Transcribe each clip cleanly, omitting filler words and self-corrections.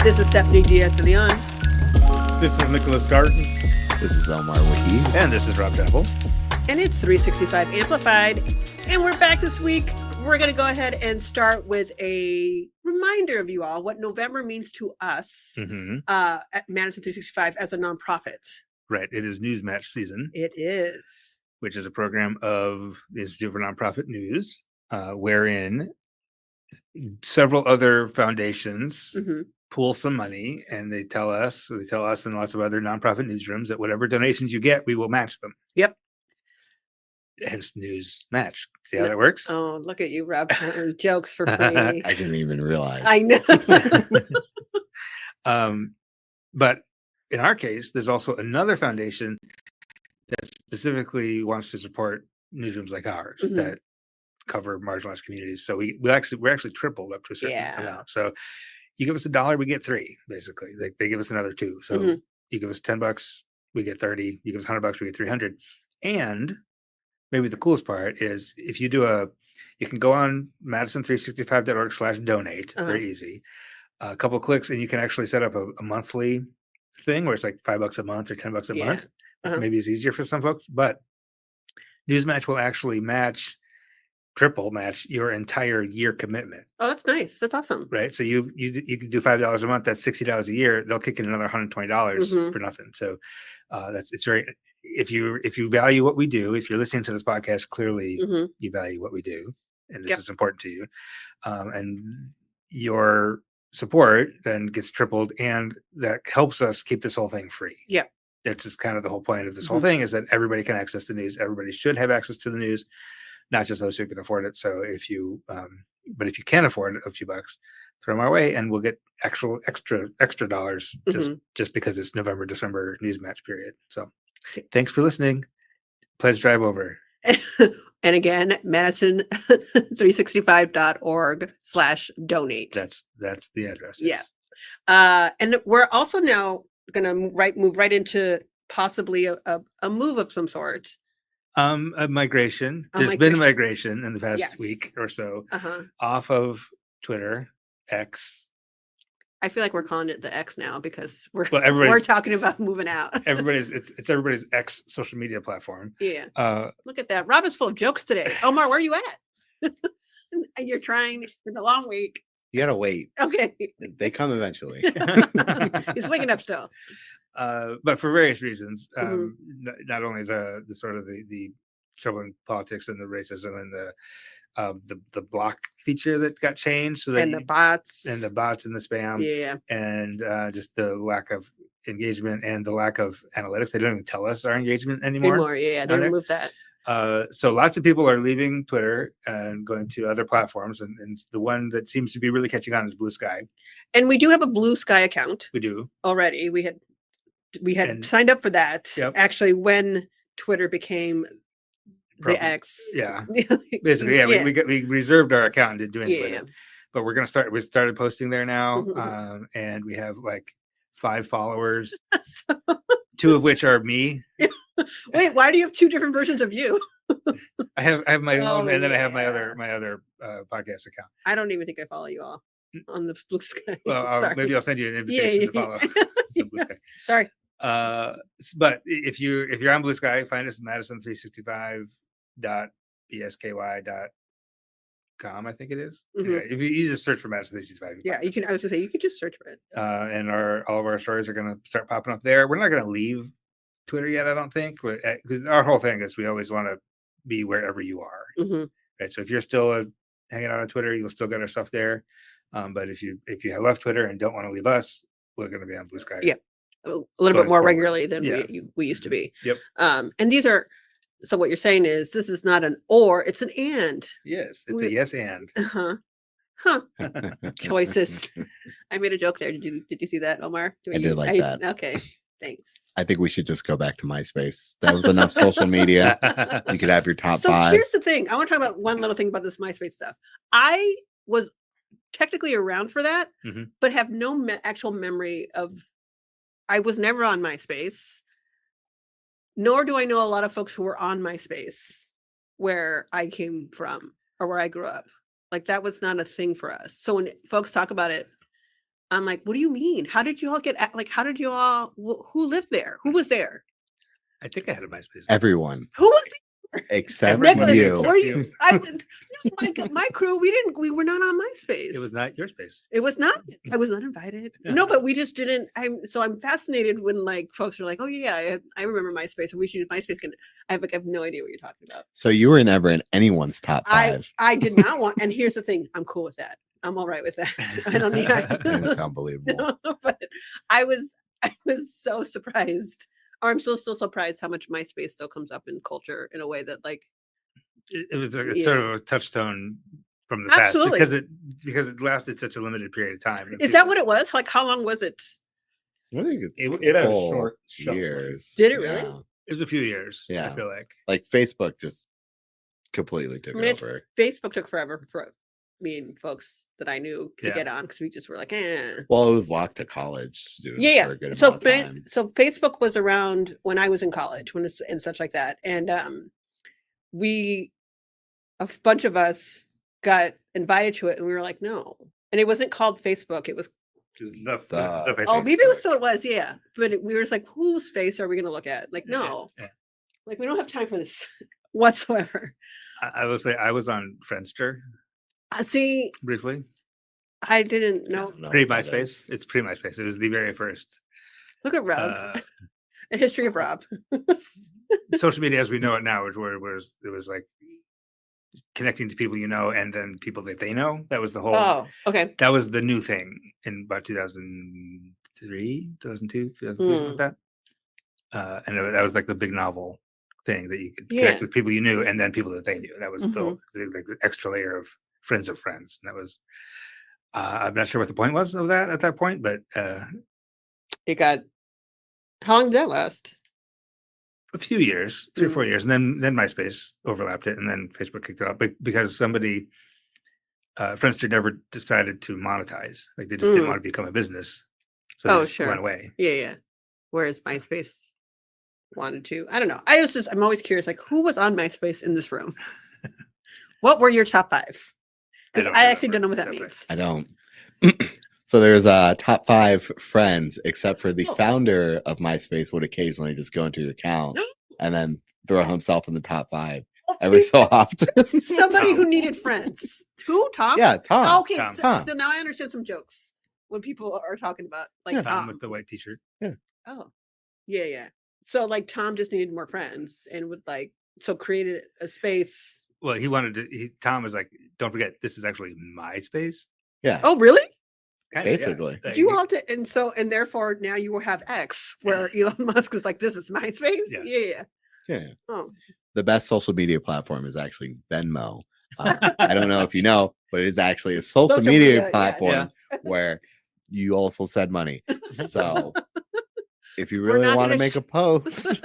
This is Stephanie Diaz De Leon. This is Nicholas Garton. This is Omar Waheed. And this is Rob Chappell. And it's 365 Amplified. And we're back this week. We're going to go ahead and start with a reminder of you all what November means to us at Madison 365 as a nonprofit. Right. It is News Match season. It is. Which is a program of the Institute for Nonprofit News, wherein several other foundations pool some money, and they tell us and lots of other nonprofit newsrooms that whatever donations you get, we will match them. Yep. Hence News Match. See how that works? Oh, look at you, Rob. Jokes for free. I didn't even realize. I know. But in our case, there's also another foundation that specifically wants to support newsrooms like ours that cover marginalized communities. So we're actually tripled up to a certain amount. So you give us $1, we get $3, basically. They give us another $2. So you give us $10, we get 30. You give us $100, we get 300. And maybe the coolest part is if you do you can go on madison365.org/donate. Very easy. A couple clicks and you can actually set up a monthly thing where it's like $5 a month or $10 a month. Maybe it's easier for some folks, but Newsmatch will actually triple match your entire year commitment. Oh, that's nice. That's awesome. Right. So you can do $5 a month. That's $60 a year. They'll kick in another $120 for nothing. So it's very, if you value what we do, if you're listening to this podcast, clearly you value what we do, and this is important to you. And your support then gets tripled, and that helps us keep this whole thing free. Yeah. That's just kind of the whole point of this whole thing, is that everybody can access the news. Everybody should have access to the news, not just those who can afford it. So if you can afford a few bucks, throw them our way, and we'll get extra dollars just because it's November, December news match period. So thanks for listening. Pledge drive over. And again, madison365.org/donate. That's the address. Yeah. And we're also now going to move right into possibly a move of some sort. A migration. There's been a migration in the past week or so off of Twitter, X. I feel like we're calling it the X now because we're talking about moving out. It's everybody's X social media platform. Yeah. Look at that. Rob is full of jokes today. Omar, where are you at? You're trying for the long week. You gotta wait. Okay. They come eventually. He's waking up still. But for various reasons, not only the sort of the troubling politics and the racism and the block feature that got changed, so that the bots and the spam, and just the lack of engagement and the lack of analytics. They don't even tell us our engagement anymore. They removed that. So lots of people are leaving Twitter and going to other platforms, and the one that seems to be really catching on is Blue Sky. And we do have a Blue Sky account. We do already. We had signed up for that actually when Twitter became the X. Yeah, basically, we reserved our account and didn't do anything with it. But we're gonna start. We started posting there now, and we have like 5 followers, 2 of which are me. Wait, why do you have 2 different versions of you? I have my own, and then I have my other podcast account. I don't even think I follow you all on the Blue Sky. Well, maybe I'll send you an invitation to follow. Sorry. But if you're on Blue Sky, find us at madison365.bsky.com, I think it is. If you just search for Madison 365. You can. I was gonna say you could just search for it. And all of our stories are going to start popping up there. We're not going to leave Twitter yet, I don't think, because our whole thing is we always want to be wherever you are. Right. So if you're still hanging out on Twitter, you'll still get our stuff there. But if you have left Twitter and don't want to leave us, we're going to be on Blue Sky. Yeah. A little bit more regularly than we used to be. Yep. And these are, so what you're saying is this is not an or, it's an and. Yes, it's a yes and. Choices. I made a joke there. Did you see that, Omar? I did like that. Okay, thanks. I think we should just go back to MySpace. That was enough social media. You could have your top 5. So here's the thing. I want to talk about one little thing about this MySpace stuff. I was technically around for that, but have no actual memory of. I was never on MySpace, nor do I know a lot of folks who were on MySpace where I came from or where I grew up. Like that was not a thing for us. So when folks talk about it, I'm like, what do you mean? How did you all how did you all, who lived there? Who was there? I think I had a MySpace. Everyone Who was except Everyone Nicholas, you. except were you. you? My crew, we were not on MySpace. It was not your space. It was not. I was not invited. No, but we just didn't. I'm fascinated when like folks are like, oh yeah, I remember MySpace, and we should use MySpace. And I have no idea what you're talking about. So you were never in anyone's top 5. I did not want. And here's the thing, I'm cool with that. I'm all right with that. I don't need. It's unbelievable. No, but I was so surprised, or I'm still surprised how much MySpace still comes up in culture in a way that like It was sort of a touchstone from the Absolutely. past because it lasted such a limited period of time. Is that what it was? Like, how long was it? I think It had a whole short shelf life. years. Did it really? Yeah. It was a few years. Yeah. I feel like Facebook just completely took I mean, over. Facebook took forever for me and folks that I knew to Yeah. get on because we just were like, eh. Well, it was locked to college students Yeah. for a good So, amount of time. so Facebook was around when I was in college, and such like that, and a bunch of us got invited to it, and we were like, no, and it wasn't called Facebook. It was The maybe it was so it was, yeah. But we were just like, whose face are we going to look at? Like, no, Yeah. like we don't have time for this whatsoever. I will say I was on Friendster See, briefly. I didn't know. Pre MySpace. It's pre MySpace. It was the very first Look at Rob. The history of Rob. social media as we know it now, it was like connecting to people you know and then people that they know. That was the whole. Oh, okay. That was the new thing in about 2003, 2002, 2003, something like that. And that was like the big novel thing that you could connect with people you knew and then people that they knew. That was the extra layer of friends of friends. And that was. I'm not sure what the point was of that at that point, but It got. How long did that last? a few years, 3 or 4 years, and then MySpace overlapped it, and then Facebook kicked it off because somebody, Friendster never decided to monetize. Like they just didn't want to become a business, so they just went away. Yeah. Whereas MySpace wanted to. I don't know. I'm always curious. Like, who was on MySpace in this room? What were your top 5? Because I actually don't know what that means. I don't. So there's top 5 friends, except for the founder of MySpace would occasionally just go into your account and then throw himself in the top 5 every so often. Somebody who needed friends. Who? Tom? Yeah, Tom. Oh, okay, Tom. so now I understand some jokes when people are talking about like Tom with the white T-shirt. Yeah. Oh, yeah. So like Tom just needed more friends and would created a space. Well, he wanted to. Tom was like, "Don't forget, this is actually my space." Yeah. Oh, really? Kinda, Basically. Yeah. You all did, and therefore now you will have X, where Elon Musk is like, "This is my space." Yeah. Yeah. Oh. The best social media platform is actually Venmo. I don't know if you know, but it is actually a social media platform where you also send money. So if you really want to make a post,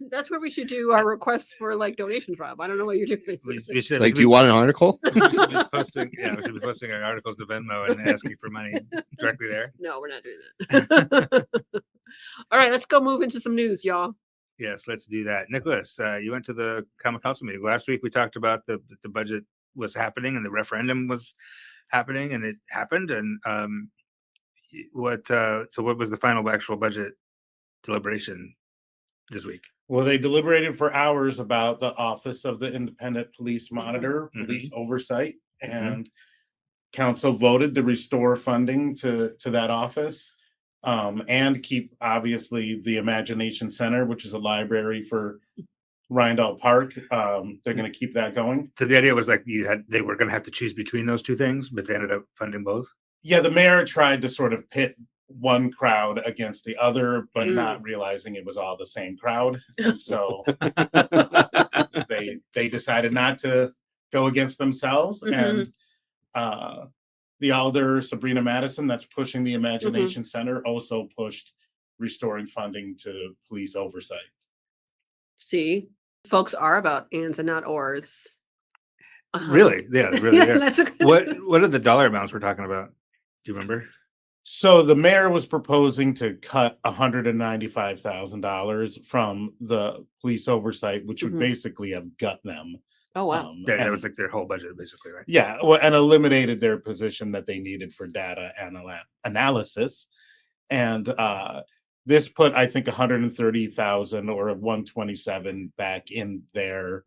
that's where we should do our requests for like donations, Rob. I don't know what you're doing. We should, like, do you want an article? we should be posting. Yeah, we should be posting our articles to Venmo and asking for money directly there. No, we're not doing that. All right, let's go move into some news, y'all. Yes, let's do that. Nicholas, you went to the Common Council meeting last week. We talked about the budget was happening and the referendum was happening, and it happened. And so what was the final actual budget deliberation this week? Well, they deliberated for hours about the Office of the Independent Police Monitor, Police Oversight, and council voted to restore funding to that office, and keep obviously the Imagination Center, which is a library for Reindahl Park. They're going to keep that going. So the idea was like they were going to have to choose between those two things, but they ended up funding both. Yeah, the mayor tried to sort of pit one crowd against the other, but not realizing it was all the same crowd. And so they decided not to go against themselves. And the Alder, Sabrina Madison, that's pushing the Imagination Center, also pushed restoring funding to police oversight. See, folks are about ands and not ors. Really? Yeah, they really are. That's What are the dollar amounts we're talking about? Do you remember? So the mayor was proposing to cut $195,000 from the police oversight, which would basically have gut them. Oh, wow. Yeah, that and- was like their whole budget, basically, right? Yeah, well, and eliminated their position that they needed for data analysis. And this put, I think, 130,000 or 127 back in there,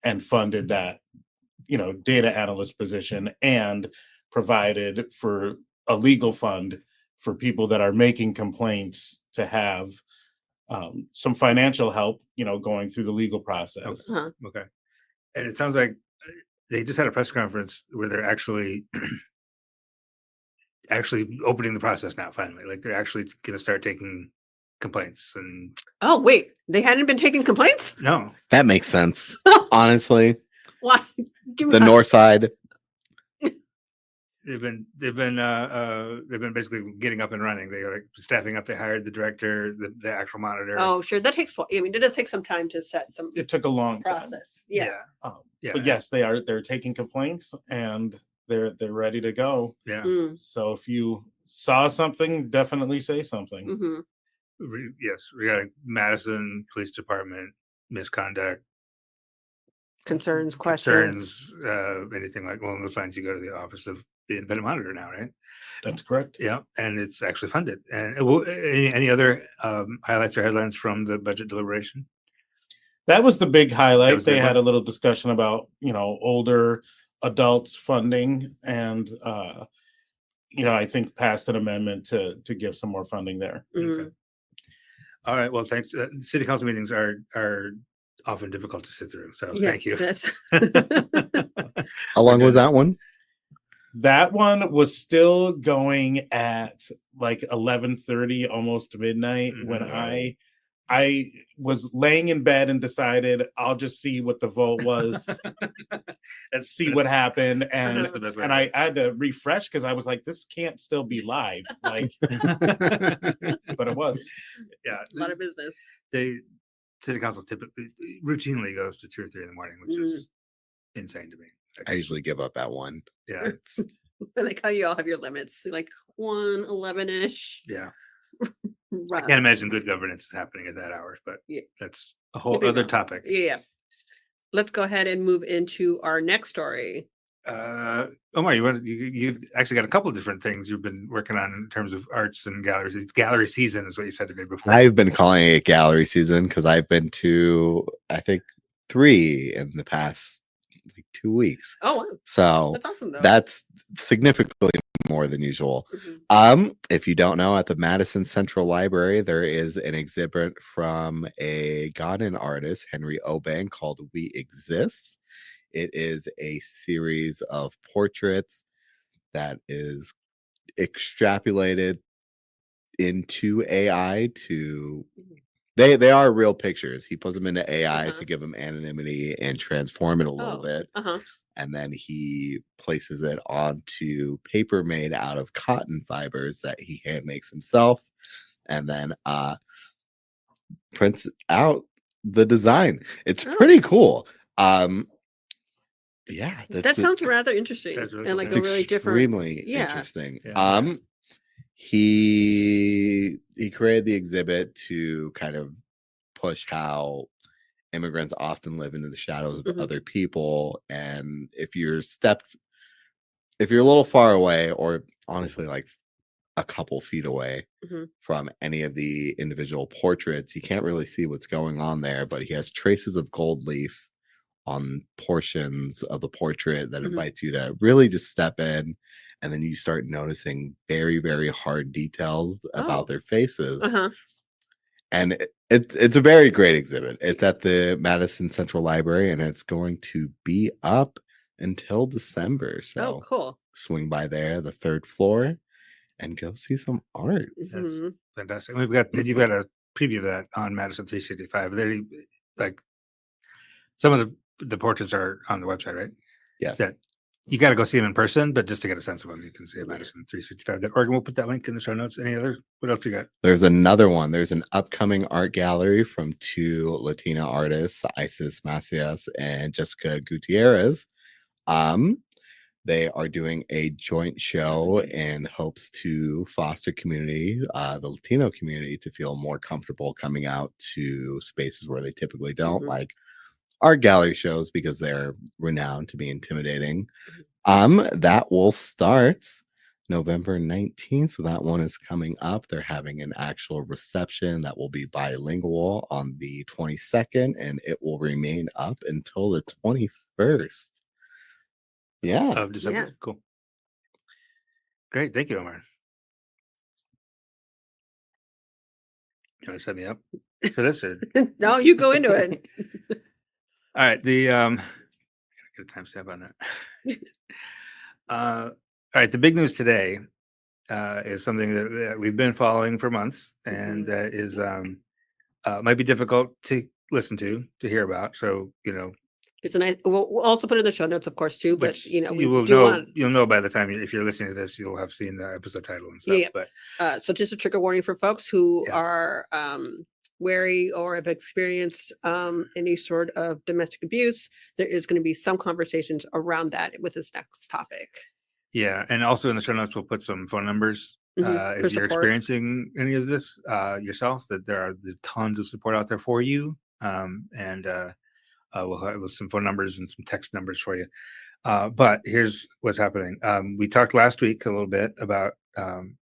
and funded that, data analyst position, and provided for a legal fund for people that are making complaints to have some financial help, going through the legal process. Okay. And it sounds like they just had a press conference where they're actually opening the process now, finally. Like they're actually going to start taking complaints. And Oh, wait, they hadn't been taking complaints? no, That makes sense. Honestly, Why? Give me the north side. they've been basically getting up and running. They like staffing up. They hired the director, the actual monitor. Oh, sure. That takes, I mean, it does take some time to set some It took a long time. process. Yeah. Yeah. But yes, they're taking complaints, and they're ready to go. Yeah. So if you saw something, definitely say something. Mm-hmm. Yes, regarding Madison Police Department misconduct, Concerns, questions. anything like along those lines, you go to the office of the independent monitor now, right? That's correct. Yeah, and it's actually funded. And any other highlights or headlines from the budget deliberation? That was the big highlight. was the They big had one? a little discussion about, older adults funding, and I think passed an amendment to give some more funding there. Mhm. Okay. All right. Well, thanks. City council meetings are often difficult to sit through. So Yeah, thank you. that's- How long was that one? That one was still going at like 11:30, almost midnight, when Mhm. I was laying in bed and decided I'll just see what the vote was and see what happened. And That's the best way and to I do had to refresh because I was like, this can't still be live. Like, but it was. Yeah. a lot of business. City council typically routinely goes to 2 or 3 in the morning, which is insane to me. I usually give up at 1. Yeah. I like how you all have your limits, like 1:11-ish. Yeah. I Right. can't imagine good governance is happening at that hour, but Yeah. that's a whole Maybe other not. topic. Yeah. Let's go ahead and move into our next story. Omar, you actually got a couple of different things you've been working on in terms of arts and galleries. It's gallery season is what you said to me before. I've been calling it gallery season because I've been to, I think, 3 in the past 2 weeks. Oh, wow. So That's awesome, though. that's significantly more than usual. If you don't know, at the Madison Central Library, there is an exhibit from a Garton artist, Henry Oben, called We Exist. It is a series of portraits that is extrapolated into AI to they are real pictures. He puts them into AI to give them anonymity and transform it a little bit. And then he places it onto paper made out of cotton fibers that he hand makes himself, and then prints out the design. It's pretty cool. Yeah, that sounds rather interesting. That's really And like cool. a really extremely different. Yeah. interesting. Yeah. He created the exhibit to kind of push how immigrants often live into the shadows of other people, and if you're a little far away, or honestly like a couple feet away from any of the individual portraits, you can't really see what's going on there, but he has traces of gold leaf on portions of the portrait that invites you to really just step in, and then you start noticing very, very hard details about their faces. And it's a very great exhibit. It's at the Madison Central Library, and it's going to be up until December. So cool. Swing by there, the 3rd floor, and go see some art. That's fantastic. You've got a preview of that on Madison 365. There, like some of the portraits are on the website, right? Yes. That you got to go see them in person, but just to get a sense of them, you can see at Madison365.org. We'll put that link in the show notes. Any other? What else you got? There's another one. There's an upcoming art gallery from 2 Latina artists, Isis Macias and Jessica Gutierrez. They are doing a joint show in hopes to foster community, the Latino community, to feel more comfortable coming out to spaces where they typically don't, like art gallery shows because they're renowned to be intimidating. That will start November 19th. So that one is coming up. They're having an actual reception that will be bilingual on the 22nd, and it will remain up until the 21st. Yeah. Of December. Yeah. Cool. Great. Thank you, Omar. You want to set me up for this? Or? No, you go into it. All right. The get a timestamp on that. All right. The big news today is something that we've been following for months, and that is might be difficult to listen to hear about. So it's a nice. We'll also put it in the show notes, of course, too. But you we will do know. want. You'll know by the time if you're listening to this, you'll have seen the episode title and stuff. Yeah. But So just a trigger warning for folks who are wary or have experienced any sort of domestic abuse. There is going to be some conversations around that with this next topic. Yeah, and also in the show notes, we'll put some phone numbers if you're experiencing any of this yourself. That there's tons of support out there for you, and we'll have some phone numbers and some text numbers for you. But here's what's happening. We talked last week a little bit about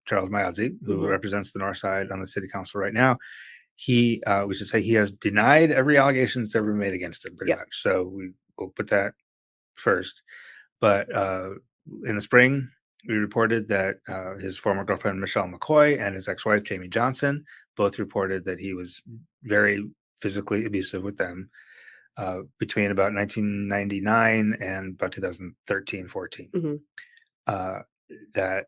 Charles Myadze, who represents the North Side on the city council right now. We should say he has denied every allegation that's ever been made against him, pretty much. So we'll put that first. But in the spring, we reported that his former girlfriend, Michelle McCoy, and his ex-wife, Jamie Johnson, both reported that he was very physically abusive with them between about 1999 and about 2013-14. That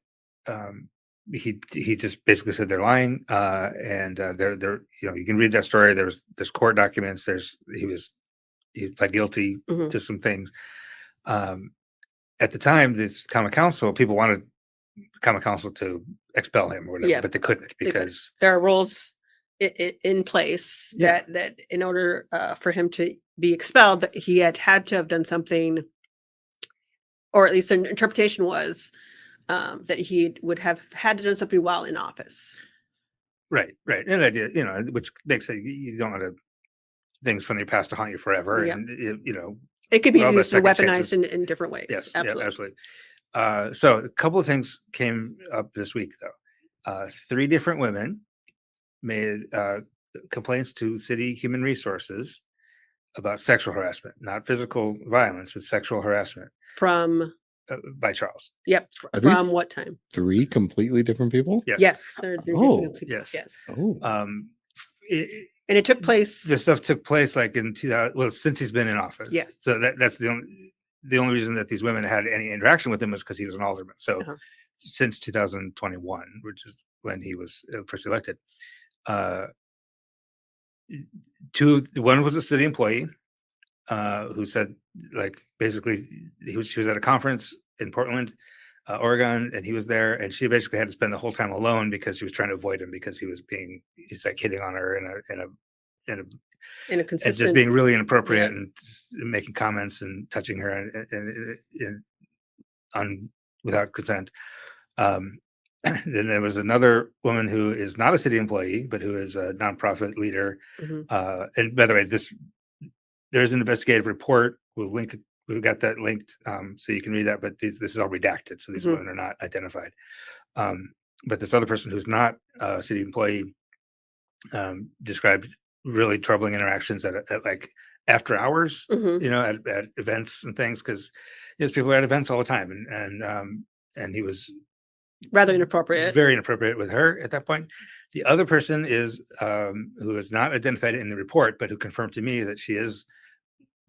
he just basically said they're lying, and they're you can read that story. There's court documents. He pled guilty to some things. At the time, this common council, people wanted the common council to expel him or whatever, but they couldn't because there are rules in place that in order for him to be expelled, that he had to have done something, or at least the interpretation was that he would have had to do something while in office. Right. And idea, which makes it you don't want things from your past to haunt you forever, and it could be used and weaponized in different ways. Yes, absolutely. So a couple of things came up this week, though. 3 different women made complaints to city human resources about sexual harassment, not physical violence, but sexual harassment by Charles. Yep. From what time? 3 completely different people? Yes. They're 3 different people. Yes. And it took place. This stuff took place like in 2000. Well, since he's been in office. Yes. So that's the only reason that these women had any interaction with him was because he was an alderman. So since 2021, which is when he was first elected, one was a city employee who said, like, basically she was at a conference in Portland, Oregon, and he was there, and she basically had to spend the whole time alone because she was trying to avoid him because he's like hitting on her in a consistent, just being really inappropriate and making comments and touching her and without consent. Then there was another woman who is not a city employee, but who is a nonprofit leader. And by the way, there's an investigative report. We've got that linked, so you can read that. But this is all redacted, so these women are not identified. But this other person who's not a city employee described really troubling interactions at like after hours, at events and things, because people are at events all the time, and he was rather inappropriate, very inappropriate with her at that point. The other person is who is not identified in the report, but who confirmed to me that she is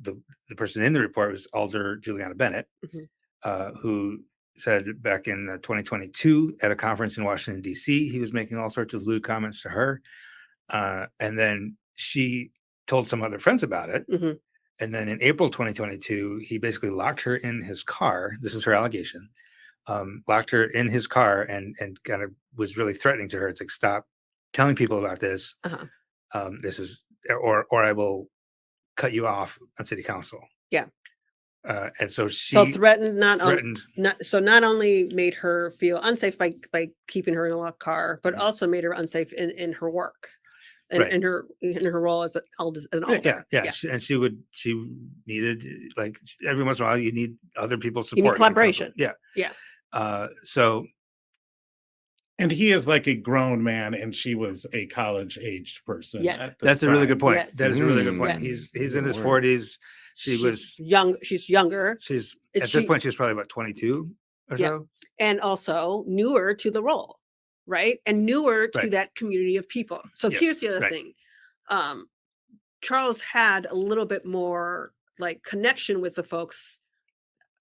the person in the report was Alder Juliana Bennett, who said back in 2022 at a conference in Washington, D.C., he was making all sorts of lewd comments to her. And then she told some other friends about it. And then in April 2022, he basically locked her in his car. This is her allegation. Locked her in his car and kind of was really threatening to her. It's like, stop telling people about this. This is, or I will cut you off on city council. Yeah. And so she threatened, not only made her feel unsafe by keeping her in a locked car, but also made her unsafe in her work. in her role as an Alder. Yeah. She needed, like, every once in a while you need other people's support. You need collaboration. Yeah. So. And he is like a grown man, and she was a college-aged person. Yes. That's a really good point. Yes. That is a really good point. Yes. He's in his 40s. She's young. She's younger. At this point, she's probably about 22 or so. And also newer to the role, right? And newer to that community of people. So here's the other thing. Charles had a little bit more like connection with the folks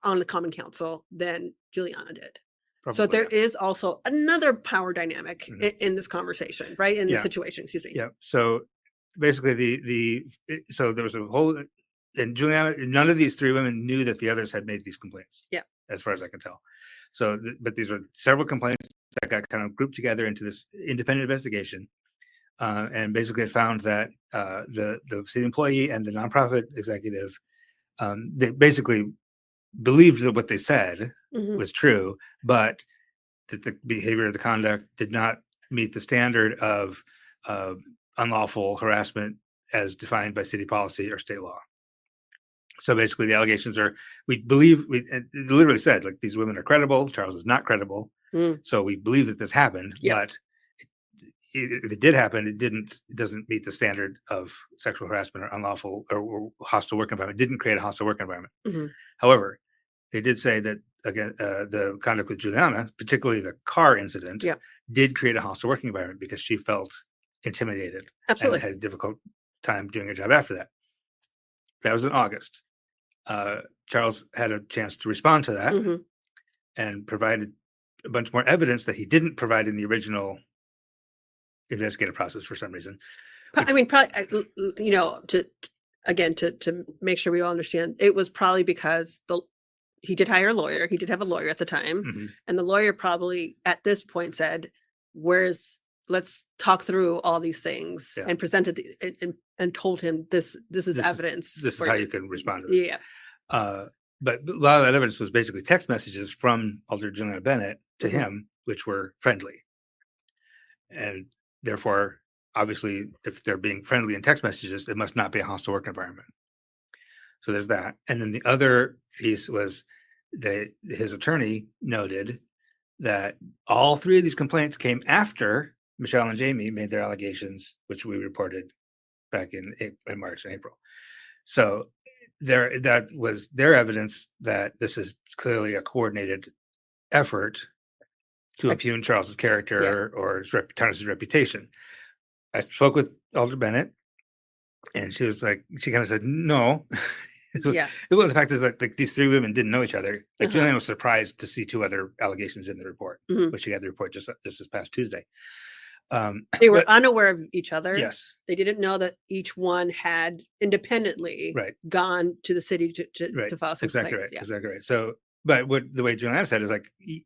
on the Common Council than Juliana did. Probably, so there is also another power dynamic in this conversation, right? In this situation, excuse me. Yeah. So basically so there was a whole, and Juliana, none of these three women knew that the others had made these complaints. Yeah. As far as I can tell. So, but these were several complaints that got kind of grouped together into this independent investigation. And basically it found that the city employee and the nonprofit executive, they basically believed that what they said was true, but that the behavior, the conduct did not meet the standard of unlawful harassment as defined by city policy or state law. So basically the allegations are, it literally said, like, these women are credible, Charles is not credible. So we believe that this happened, but if it did happen, it doesn't meet the standard of sexual harassment or unlawful or hostile work environment. It didn't create a hostile work environment. However, they did say that, again, the conduct with Juliana, particularly the car incident, did create a hostile working environment because she felt intimidated. Absolutely. And had a difficult time doing her job after that. That was in August. Charles had a chance to respond to that and provided a bunch more evidence that he didn't provide in the original investigative process for some reason. I mean, probably, to make sure we all understand, it was probably because he did hire a lawyer. He did have a lawyer at the time. And the lawyer probably at this point said, let's talk through all these things and presented and told him this is evidence. This is how you can respond to this. Yeah. But a lot of that evidence was basically text messages from Alder Juliana Bennett to him, which were friendly. And therefore, obviously, if they're being friendly in text messages, it must not be a hostile work environment. So there's that. And then the other piece was that his attorney noted that all three of these complaints came after Michelle and Jamie made their allegations, which we reported back in March and April. So that was their evidence that this is clearly a coordinated effort to impugn Charles's character or tarnish his reputation. I spoke with Alder Bennett, and she kind of said, no. Well, the fact is that these three women didn't know each other. Juliana was surprised to see two other allegations in the report, which she got the report just this past Tuesday. They were unaware of each other. Yes. They didn't know that each one had independently gone to the city to file some Exactly complaints. Right. Exactly right. So, but the way Juliana said is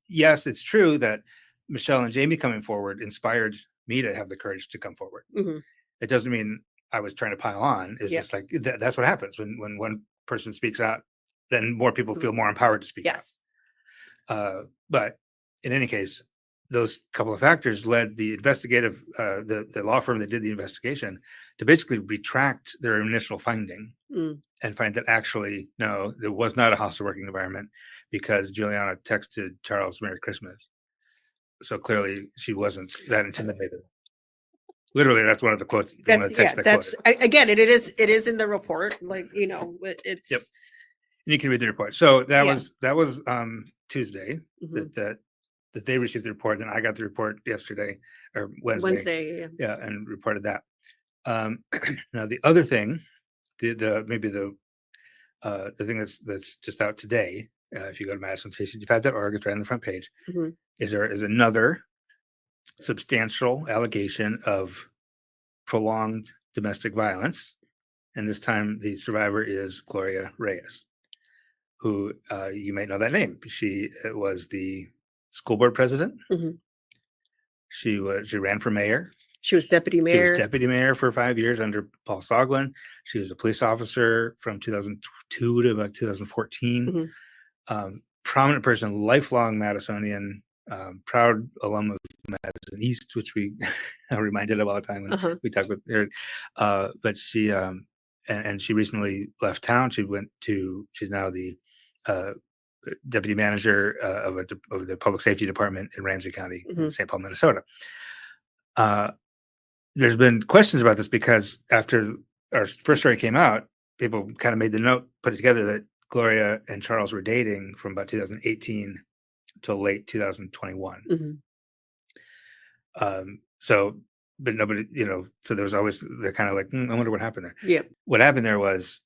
yes, it's true that Michelle and Jamie coming forward inspired me to have the courage to come forward. It doesn't mean I was trying to pile on. It's just like that's what happens when one person speaks out, then more people feel more empowered to speak out. But in any case, those couple of factors led the investigative, the law firm that did the investigation to basically retract their initial finding and find that actually, no, there was not a hostile working environment because Juliana texted Charles Merry Christmas. So clearly she wasn't that intimidated. Literally, that's one of the quotes. Again, it is in the report. It's. Yep. And you can read the report. So that was Tuesday that they received the report, and I got the report yesterday or Wednesday. Yeah, and reported that. Now the other thing, the thing that's just out today, if you go to madison65.org, it's right on the front page. There is another substantial allegation of prolonged domestic violence, and this time the survivor is Gloria Reyes, who you may know that name. She was the school board president. She ran for mayor. She was deputy mayor. She was deputy mayor for 5 years under Paul Soglin. She was a police officer from 2002 to about 2014. Prominent person, lifelong Madisonian, proud alum of Madison East, which we are reminded of all the time when we talk with her. But she and she recently left town. She's now the deputy manager of the public safety department in Ramsey County, in St. Paul, Minnesota. There's been questions about this because after our first story came out, people kind of made the note, put it together that Gloria and Charles were dating from about 2018 till late 2021. So, but nobody, so there was always, they're kind of like, I wonder what happened there. Yeah. What happened there was,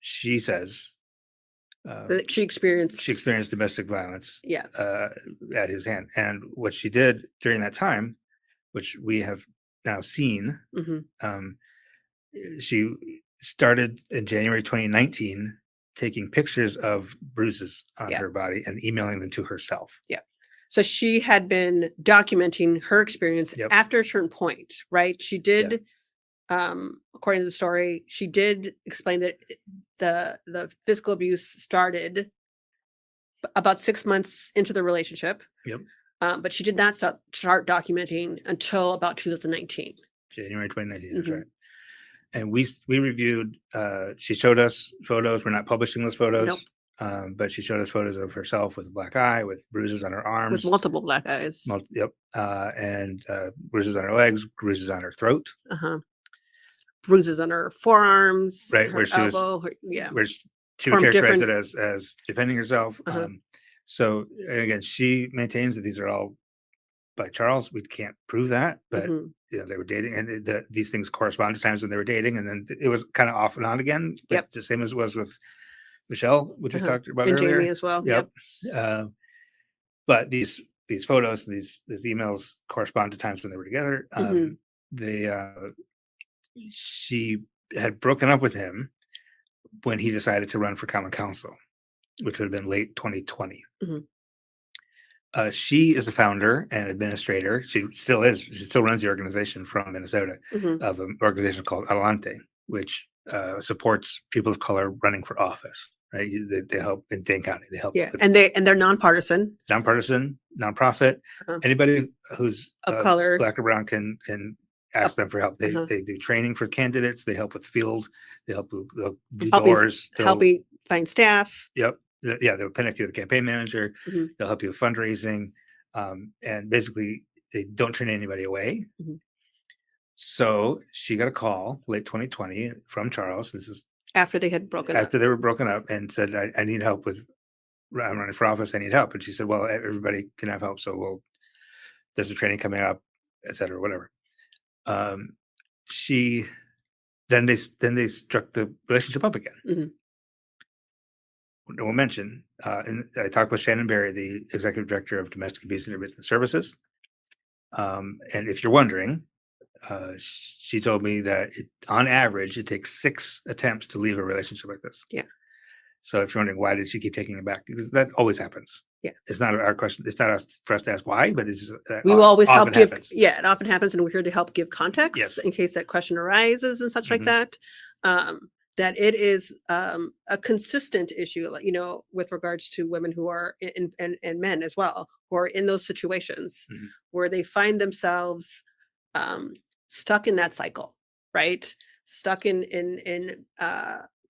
she says, that she experienced domestic violence. Yeah. At his hand. And what she did during that time, which we have now seen, she started in January 2019 taking pictures of bruises on her body and emailing them to herself. Yeah. So she had been documenting her experience after a certain point, right? She did, according to the story, she did explain that the physical abuse started about 6 months into the relationship. Yep. But she did not start documenting until about 2019. January 2019, that's right. And we reviewed, she showed us photos. We're not publishing those photos. Nope. But she showed us photos of herself with a black eye, with bruises on her arms. With multiple black eyes. And bruises on her legs, bruises on her throat. Bruises on her forearms. Right, her where she elbow, was, where she would characterize it as defending herself. So again, she maintains that these are all by Charles. We can't prove that, but they were dating, and these things correspond to times when they were dating, and then it was kind of off and on again. Yep, the same as it was with Michelle, which we talked about and earlier. Jamie as well. Yep. But these photos and these emails correspond to times when they were together. She had broken up with him when he decided to run for common council, which would have been late 2020. She is the founder and administrator. She still is. She still runs the organization from Minnesota of an organization called Adelante, which supports people of color running for office. Right? They help in Dane County. They help. Yeah, and they're nonpartisan. Nonpartisan, nonprofit. Anybody who's of color, black or brown, can ask them for help. They do training for candidates. They help with field. They help with doors. Helping find staff. Yep. Yeah, they'll connect you with a campaign manager. They'll help you with fundraising, and basically they don't turn anybody away. So she got a call late 2020 from Charles. This is after they had broken after they were broken up, and said, I need help with, I'm running for office. I need help. And she said, well, everybody can have help. So there's a training coming up, et cetera, whatever. Then they struck the relationship up again. We'll mention, and I talked with Shannon Berry, the executive director of Domestic Abuse and Intervention Services. And if you're wondering, she told me that on average, it takes 6 attempts to leave a relationship like this. Yeah. So if you're wondering why did she keep taking it back, because that always happens. Yeah. It's not our question. It's not for us to ask why, but it's we will always help give. Happens. Yeah, it often happens, and we're here to help give context in case that question arises and such like that. That it is a consistent issue, with regards to women who are and men as well, who are in those situations where they find themselves stuck in that cycle, right? Stuck in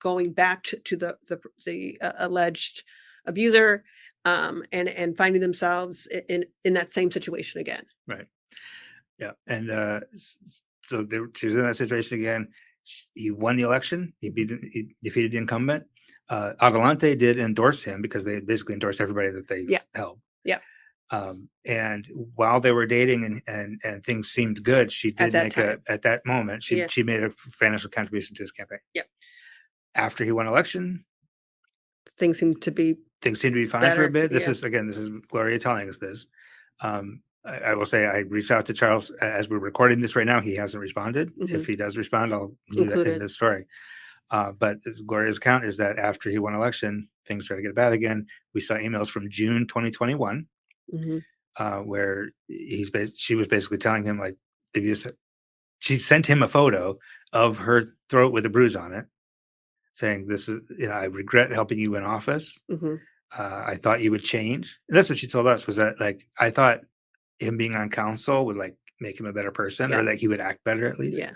going back to the alleged abuser, and finding themselves in that same situation again. Right. Yeah, and so she was in that situation again. He won the election. He defeated the incumbent. Adelante did endorse him because they basically endorsed everybody that they helped. Yeah. And while they were dating and things seemed good, she did at that moment, she made a financial contribution to his campaign. Yeah. After he won election, things seemed to be fine better, for a bit. This is Gloria telling us this. I will say I reached out to Charles as we're recording this right now. He hasn't responded. If he does respond, I'll include that in the story. But Gloria's account is that after he won election, things started to get bad again. We saw emails from June 2021 where she was basically telling him, like, she sent him a photo of her throat with a bruise on it, saying, this is, I regret helping you in office. I thought you would change. And that's what she told us, was that like I thought him being on council would like make him a better person, or that he would act better at least. Yeah.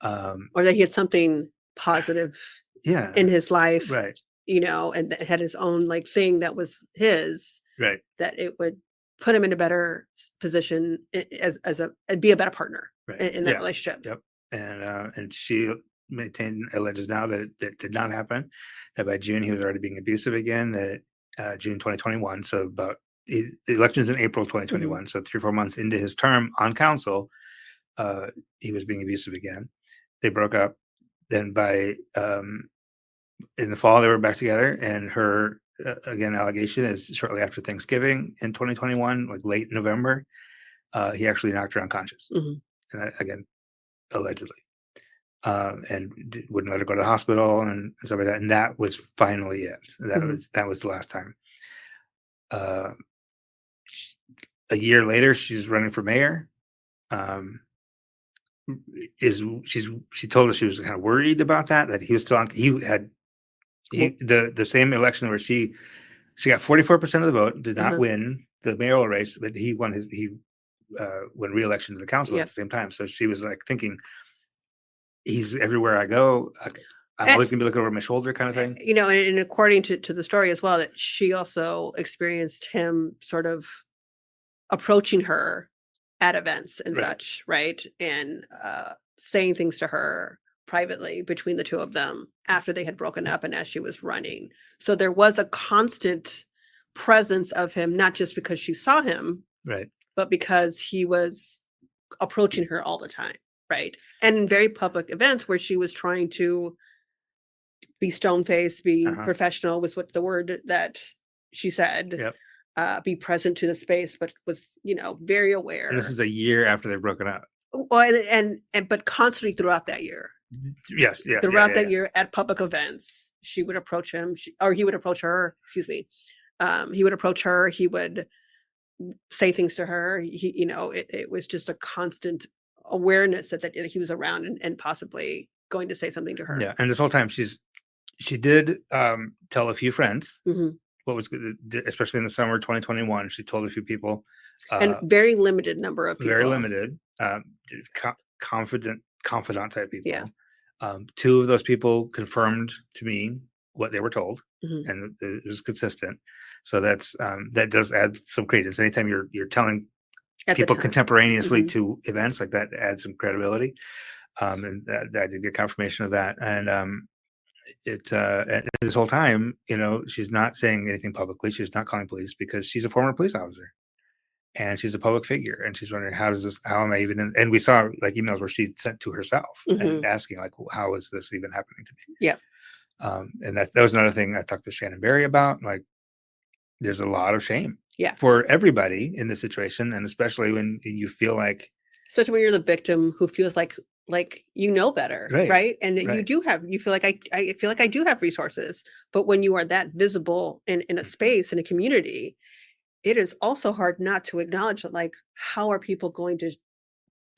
Um, Or that he had something positive yeah. in his life, Right. you know, and that had his own like thing that was his, Right. that it would put him in a better position and be a better partner Right. in that relationship. Yep. And she alleges now that it did not happen. That by June he was already being abusive again. That June 2021, so about the elections in April 2021, so 3 or 4 months into his term on council, he was being abusive again. They broke up. Then by in the fall they were back together, and her again allegation is shortly after Thanksgiving in 2021, like late November, he actually knocked her unconscious. And that, again, allegedly, and wouldn't let her go to the hospital and stuff like that. And that was finally it. That was the last time. A year later, she's running for mayor. She told us she was kind of worried about that he was still on. The same election where she got 44% of the vote, did not win the mayoral race, but he won won re-election to the council at the same time. So she was like thinking, he's everywhere I go. I'm always gonna be looking over my shoulder, kind of thing. You know, and according to the story as well, that she also experienced him sort of approaching her at events and such, right? And saying things to her privately between the two of them after they had broken up and as she was running. So there was a constant presence of him, not just because she saw him, right, but because he was approaching her all the time, right? And in very public events where she was trying to be stone-faced, be professional was what the word that she said. Yep. Be present to the space, but was, you know, very aware. And this is a year after they've broken up. Well, and but constantly throughout that year. Yes, yeah. Throughout that year at public events, she would approach him, or he would approach her. Excuse me. He would approach her. He would say things to her. He, you know, it was just a constant awareness that he was around and possibly going to say something to her. Yeah, and this whole time she did tell a few friends. What was good, especially in the summer 2021, she told a few people, and very limited number of people. Very limited, confidant type people. Yeah. 2 of those people confirmed to me what they were told, and it was consistent. So that's that does add some credence. Anytime you're telling people contemporaneously to events like that, adds some credibility. And I did get confirmation of that. And and this whole time, you know, she's not saying anything publicly. She's not calling police because she's a former police officer and she's a public figure. And she's wondering, how am I even in? And we saw like emails where she sent to herself and asking like, how is this even happening to me? Yeah. And that was another thing I talked to Shannon Berry about. Like, there's a lot of shame for everybody in this situation. And especially when you feel like, especially when you're the victim who feels like you know better, right? And you feel like I feel like I do have resources, but when you are that visible in a space, in a community, it is also hard not to acknowledge that, like, how are people going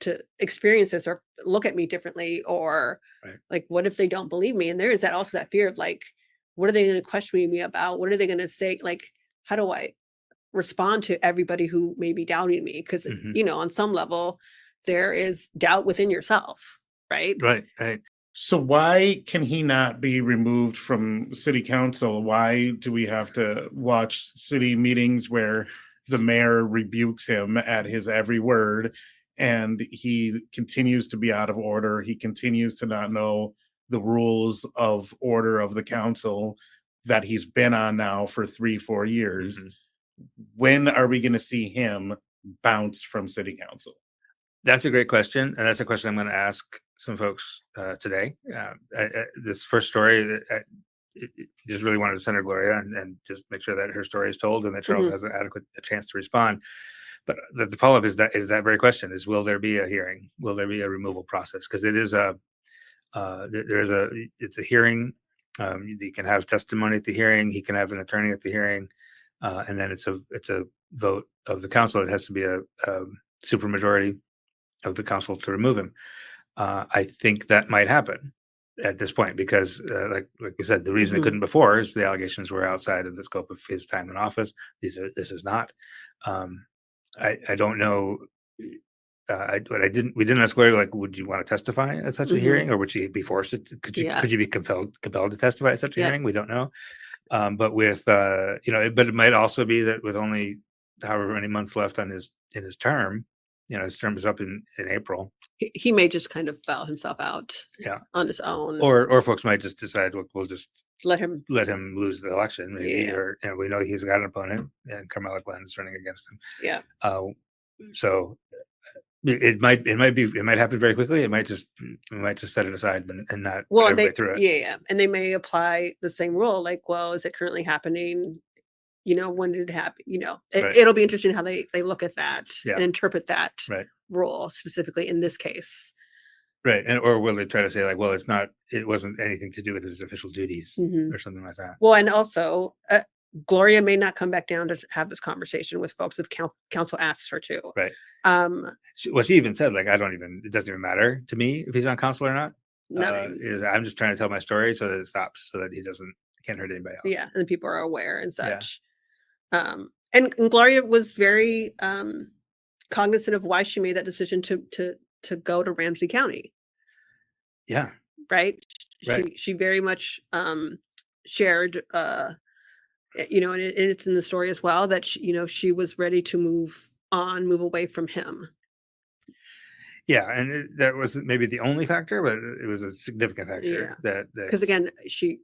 to experience this or look at me differently, or like, what if they don't believe me? And there is that fear of like, what are they going to question me about? What are they going to say? Like, how do I respond to everybody who may be doubting me? Because you know, on some level, there is doubt within yourself, right? Right. So why can he not be removed from city council? Why do we have to watch city meetings where the mayor rebukes him at his every word and he continues to be out of order? He continues to not know the rules of order of the council that he's been on now for 3-4 years. When are we going to see him bounce from city council? That's a great question, and that's a question I'm going to ask some folks today. This first story, just really wanted to center Gloria and just make sure that her story is told and that Charles has an adequate chance to respond. But the follow-up is that very question: is will there be a hearing? Will there be a removal process? Because it is it's a hearing. You can have testimony at the hearing. He can have an attorney at the hearing, and then it's a vote of the council. It has to be a supermajority of the council to remove him. I think that might happen. at this point, because like we said, the reason Mhm. it couldn't before is the allegations were outside of the scope of his time in office. This is not. I don't know. We didn't ask Gloria, like, would you want to testify at such a Mhm. hearing, or would she be forced to, could you be compelled to testify at such a Yep. hearing? We don't know. But with but it might also be that with only however many months left on his term, his term is up in April. He may just kind of foul himself out Yeah. on his own. Or folks might just decide, look, we'll just let him lose the election, maybe. Yeah. Or we know he's got an opponent, and Carmela Glenn is running against him. Yeah. So it might happen very quickly. We might just set it aside and not put everybody through it. Yeah. And they may apply the same rule, like, well, is it currently happening? When did it happen? Right. It'll be interesting how they look at that Yeah. and interpret that Right. rule specifically in this case. Right. Or will they try to say, like, well, it wasn't anything to do with his official duties or something like that. Well, and also Gloria may not come back down to have this conversation with folks if council asks her to. Right. She even said, like, it doesn't even matter to me if he's on council or not. I'm just trying to tell my story so that it stops, so that he can't hurt anybody else. Yeah. And people are aware and such. Yeah. And Gloria was very cognizant of why she made that decision to go to Ramsey County. Yeah. Right. Right. She very much shared, and it's in the story as well that she was ready to move away from him. Yeah, and that wasn't maybe the only factor, but it was a significant factor. Yeah. Because again, he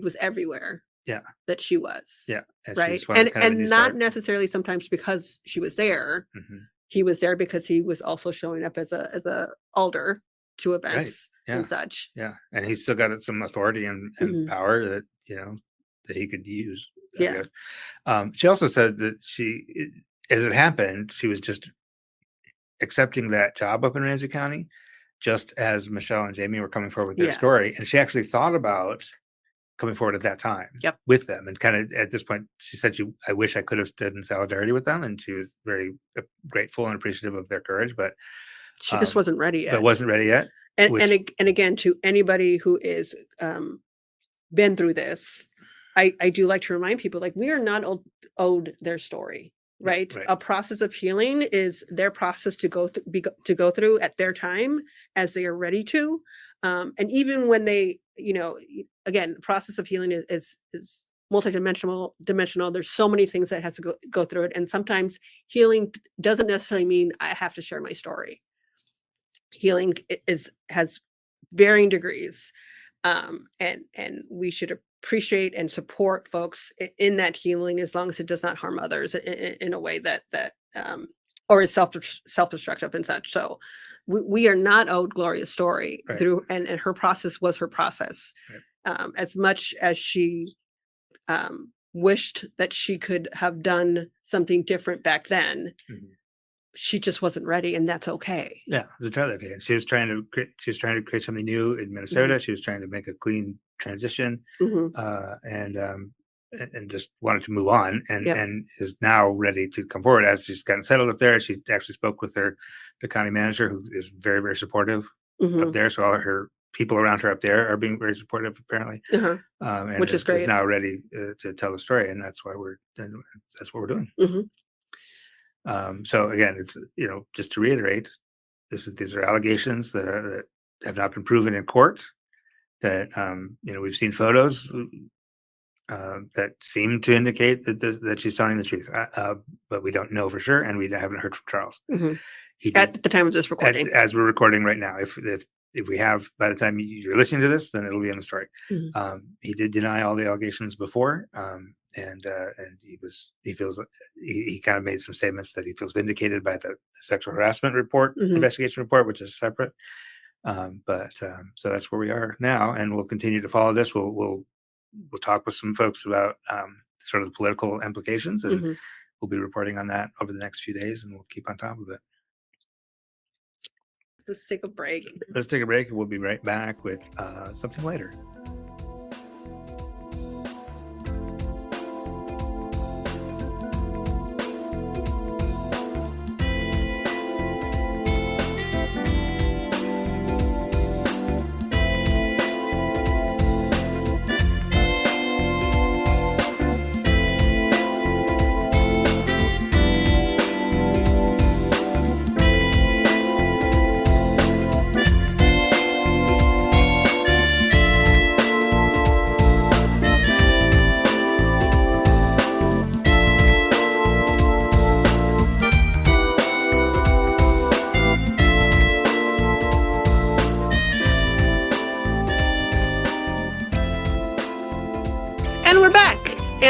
was everywhere. Yeah. That she was. Yeah. Right. And not necessarily sometimes because she was there. Mm-hmm. He was there because he was also showing up as a Alder to events and such. Yeah. And he's still got some authority and power that, that he could use. I guess. She also said that as it happened, she was just accepting that job up in Ramsey County, just as Michelle and Jamie were coming forward with their story. And she actually thought about coming forward at that time with them. And kind of at this point, she said, I wish I could have stood in solidarity with them. And she was very grateful and appreciative of their courage, but she just wasn't ready yet. But wasn't ready yet. And again, to anybody who is been through this, I do like to remind people, like, we are not owed their story. Right. A process of healing is their process to go through at their time as they are ready to. And even when they, again, the process of healing is multidimensional. There's so many things that has to go through it. And sometimes healing doesn't necessarily mean I have to share my story. Healing has varying degrees. And we should appreciate and support folks in that healing as long as it does not harm others in a way that or is self-destructive and such. So we are not owed Gloria's story through, and her process was her process. As much as she wished that she could have done something different back then, she just wasn't ready, and that's okay. Yeah, it's entirely okay. She was trying to create something new in Minnesota. She was trying to make a clean transition, and just wanted to move on, and is now ready to come forward as she's gotten settled up there. She actually spoke with the county manager, who is very, very supportive up there. So all of her people around her up there are being very supportive, apparently, and which is great. Is now ready to tell the story, and that's what we're doing. So again, it's just to reiterate, these are allegations that have not been proven in court. That we've seen photos that seem to indicate that she's telling the truth, but we don't know for sure, and we haven't heard from Charles. At the time of this recording, as we're recording right now. If we have, by the time you're listening to this, then it'll be in the story. He did deny all the allegations before, and he feels he kind of made some statements that he feels vindicated by the sexual harassment report, investigation report, which is separate. So that's where we are now, and we'll continue to follow this. We'll talk with some folks about sort of the political implications, and we'll be reporting on that over the next few days, and we'll keep on top of it. Let's take a break. We'll be right back with something later.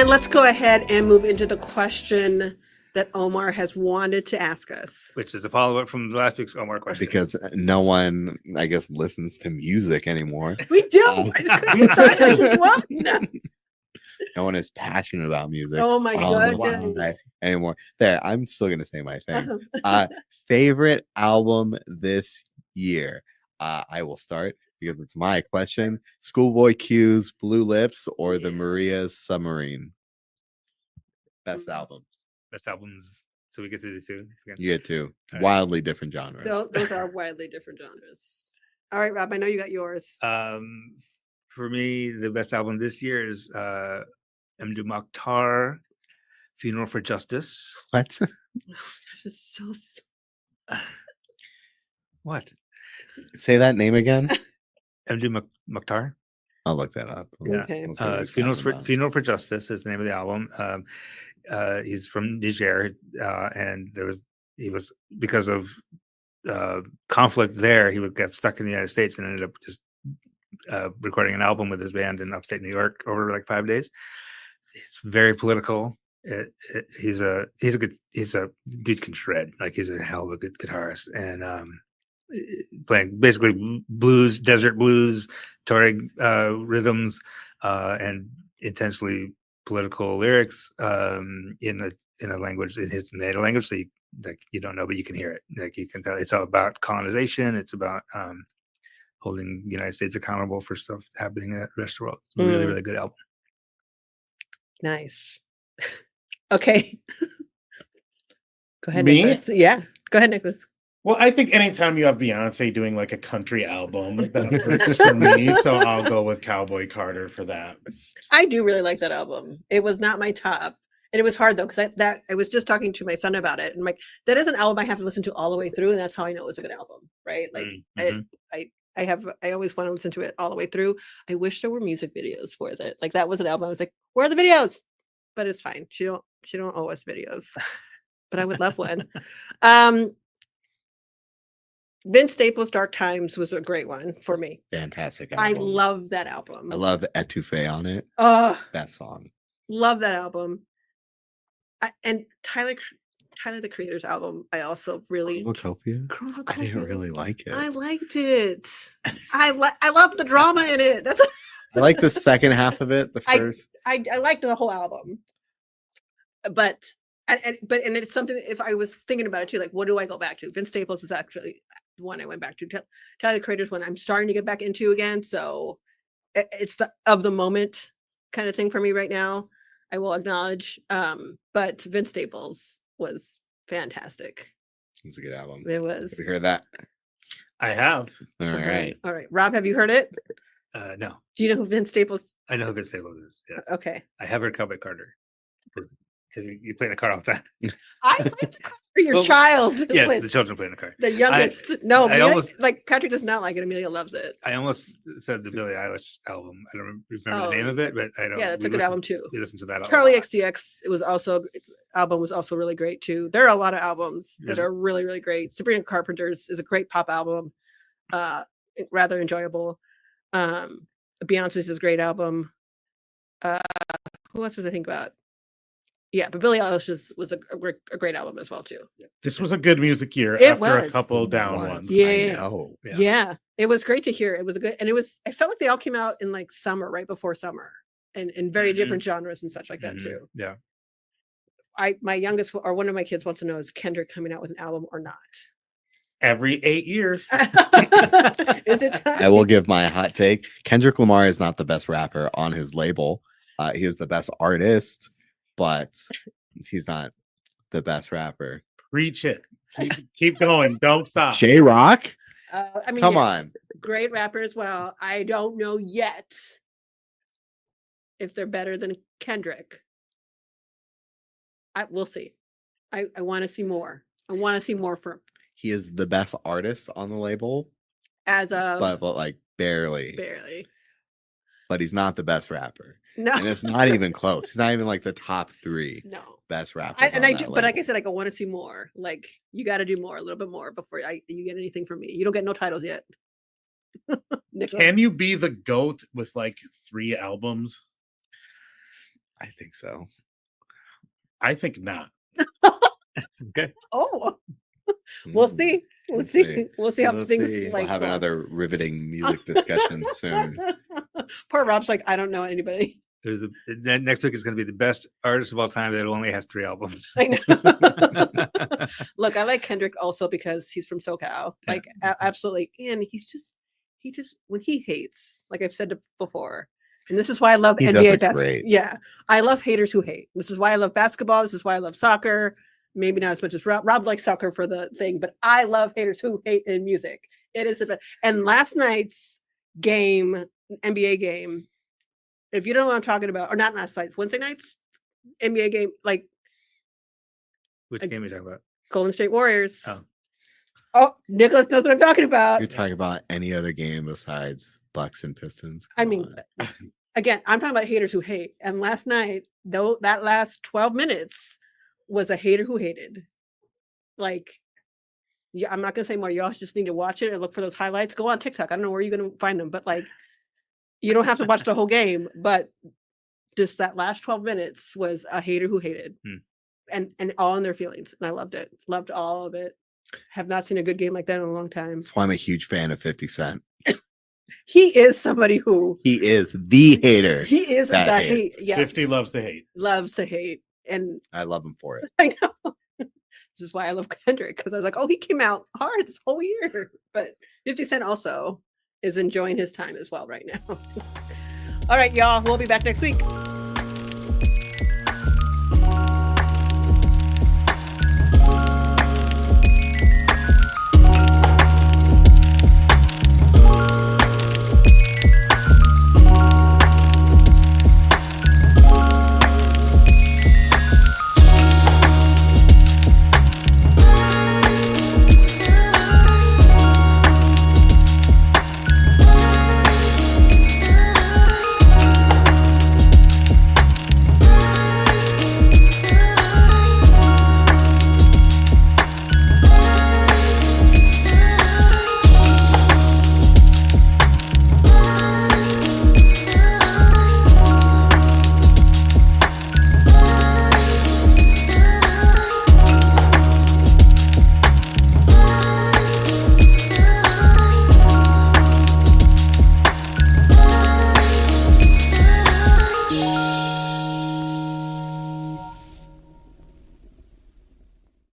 And let's go ahead and move into the question that Omar has wanted to ask us. Which is a follow-up from last week's Omar question. Because no one, I guess, listens to music anymore. We do. I just couldn't decide which is one. No one is passionate about music. Oh my why goodness. anymore. There, I'm still gonna say my thing. Favorite album this year. I will start because it's my question. Schoolboy Q's Blue Lips or the Maria's Submarine. Best albums. Best albums. So we get to do two. You get two. All right. Wildly different genres. Those are widely different genres. All right, Rob, I know you got yours. For me, the best album this year is Mdu Mokhtar, Funeral for Justice. What? Just so What? Say that name again. Mdu Mokhtar. I'll look that up. Yeah. Okay. Let's see what he's talking about. Funeral for Justice is the name of the album. He's from Niger, and he was because of conflict there. He got stuck in the United States and ended up just recording an album with his band in upstate New York over like 5 days. It's very political. He's a dude can shred. Like he's a hell of a good guitarist, and playing basically blues, desert blues, Tuareg rhythms, and intensely political lyrics in a language, in his native language, so you don't know, but you can hear it. Like you can tell, it's all about colonization. It's about holding the United States accountable for stuff happening in the rest of the world. It's a really, really good album. nice. Okay. Go ahead, Me? Nicholas. Yeah. Go ahead, Nicholas. Well, I think anytime you have Beyonce doing like a country album, that works for me. So I'll go with Cowboy Carter for that. I do really like that album. It was not my top. And it was hard though, because I was just talking to my son about it. And I'm like, that is an album I have to listen to all the way through. And that's how I know it's a good album. Right. Like I always want to listen to it all the way through. I wish there were music videos for it. Like that was an album. I was like, where are the videos? But it's fine. She don't owe us videos. But I would love one. Vince Staples' Dark Times was a great one for me. Fantastic I album. love that album. I love Etouffee on it. Best song. Love that album. And Tyler the Creator's album, I also really Chronocopia? I didn't Chronocopia. really like it. I liked it. I love the drama in it. That's I like the second half of it. The first. I liked the whole album. But it's something that if I was thinking about it too, like what do I go back to? Vince Staples is actually the one I went back to. Tyler the Creator's one I'm starting to get back into again. So it's the of the moment kind of thing for me right now. I will acknowledge. But Vince Staples was fantastic. It was a good album. It was. Have you heard that? I have. All right. All right. Rob, have you heard it? No, Do you know who Vince Staples? I know who Vince Staples is. Yes, Okay. I have heard Cowboy Carter because you play in the car all the time. I played the car for your Well, child. Yes, Liz. the children play in the car. The youngest. No, I Amelia, almost- like Patrick does not like it. Amelia loves it. I almost said the Billie Eilish album. I don't remember the name of it, but I don't. Yeah, that's we a good listened- album too. We listened to that. Charlie a lot. XCX. Its album was also really great too. There are a lot of albums that Yes. are really, really great. Sabrina Carpenter's is a great pop album. Rather enjoyable. Beyonce's is a great album. Who else was I think about? Yeah, but Billie Eilish's was a great album as well too. This was a good music year It after a was. couple down Was. ones. Yeah. I know. Yeah, it was great to hear. It was a good, and I felt like they all came out in like summer, right before summer, and in very different genres and such like that Mhm. too. Yeah. My youngest or one of my kids wants to know, is Kendrick coming out with an album or not? Every 8 years. Is it time? I will give my hot take. Kendrick Lamar is not the best rapper on his label. He is the best artist, but he's not the best rapper. Preach it. Keep going. Don't stop. J Rock? I mean, Come yes, on. great rapper as well. I don't know yet if they're better than Kendrick. We'll see. I want to see more. I want to see more from He is the best artist on the label, as of but like barely. barely. But he's not the best rapper. No, And it's not even close. He's not even like the top 3 no. best rappers. But on like that I label. said, I want to see more. Like you got to do more, a little bit more before you get anything from me. You don't get no titles yet. Nicholas. Can you be the GOAT with like 3 albums? I think so. I think not. Okay. Oh, we'll Mm, see. We'll we'll see. see. We'll see how We'll things see. We'll like have go. another riveting music discussion soon. Poor Rob's like, I don't know anybody. There's next week is going to be the best artist of all time that only has 3 albums. I know. Look, I like Kendrick also because he's from SoCal. Like absolutely. And he just when he hates, like I've said before, and this is why I love He does NBA it basketball. great. Yeah. I love haters who hate. This is why I love basketball. This is why I love soccer. Maybe not as much as Rob. Rob likes soccer for the thing, but I love haters who hate in music. It is a bit. And last night's game, NBA game, if you don't know what I'm talking about, or not last night, Wednesday night's NBA game, like Which game are you talking about? Golden State Warriors. Oh. Oh, Nicholas knows what I'm talking about. You're talking about any other game besides Bucks and Pistons? I Come mean, on. again, I'm talking about haters who hate. And last night, though, that last 12 minutes was a hater who hated. Like, yeah, I'm not gonna say more. You all just need to watch it and look for those highlights. Go on TikTok. I don't know where you're gonna find them, but like, you don't have to watch the whole game. But just that last 12 minutes was a hater who hated, and all in their feelings. And I loved it. Loved all of it. Have not seen a good game like that in a long time. That's why I'm a huge fan of 50 Cent. He is somebody who He is the hater. he is that that hates. hate. Yeah, 50 loves to hate. loves to hate, and I love him for it. I know. This is why I love Kendrick, because I was like, oh, he came out hard this whole year. But 50 Cent also is enjoying his time as well right now. All right, y'all. We'll be back next week.